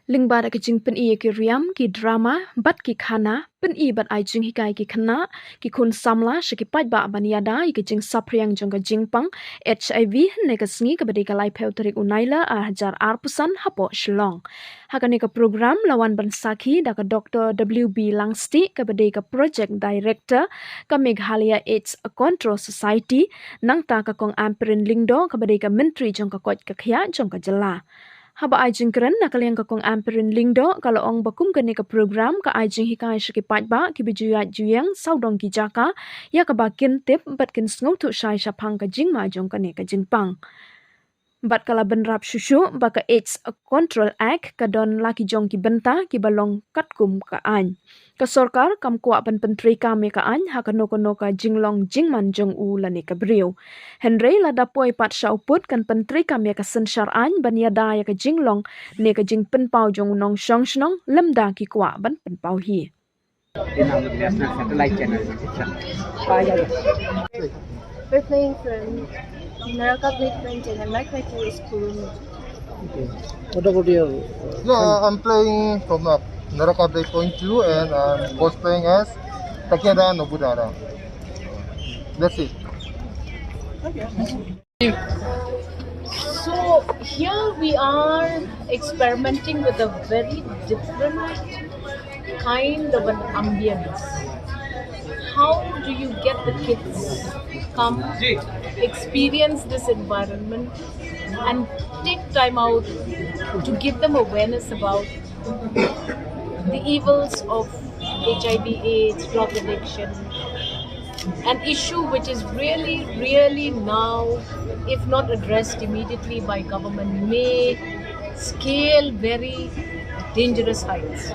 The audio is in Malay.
Lingbada ke Jingpyni Riam ki drama bat ki khana Pyni bat ai jing hikai ki khana ki Khun Samla Sha ki Paidbah ban Ïada ki Jingsaphriang jong ka Jingpang HIV ne ka sngi ka badi ka lai pheu tarik unaila a hajar arpusan hapo Shillong hakane ka program lawan ban sakhi da ka Dr. WB Langsti ka badi ka project director ka Meghalaya AIDS Control Society nang ta ka kong amperin lingdo ka badi ka menteri jong ka kot ka khya jong ka jala haba ajing keren nakaliang kakong amperin lingdo kalau ong bakum kene ka program ka ajing hikai shiki Paidbah ki bijuya juyang saudong ki jaka ya ka bakin tip bat kin sngo tu shai shaphang ka jingma jong kane ka jingpang bat kala benrap shushu baka AIDS Control Act ka don laki jong ki benta ki balong katkum ka an ka sorkar kam kwa ban pentri ka me ka an ha ka no ka jinglong jingman jong u lani ka briu Henry la dapoi pat sha uput kan pentri ka me ka senshar an ban Ïada ya ka jinglong ne ka jingpen pau jong nong shong shnong lemda ki kwa ban pen pau hi National Satellite Channel. We're playing from Naraka Blueprint and my criteria is Khun. Okay. What about your? I'm playing from Naraka Point 2 and I'm cosplaying as Takeda Nobudara. That's it. So here we are experimenting with a very different kind of an ambience. How do you get the kids come experience this environment and take time out to give them awareness about the evils of HIV/AIDS, drug addiction, an issue which is really now, if not addressed immediately by government, may scale very dangerous heights.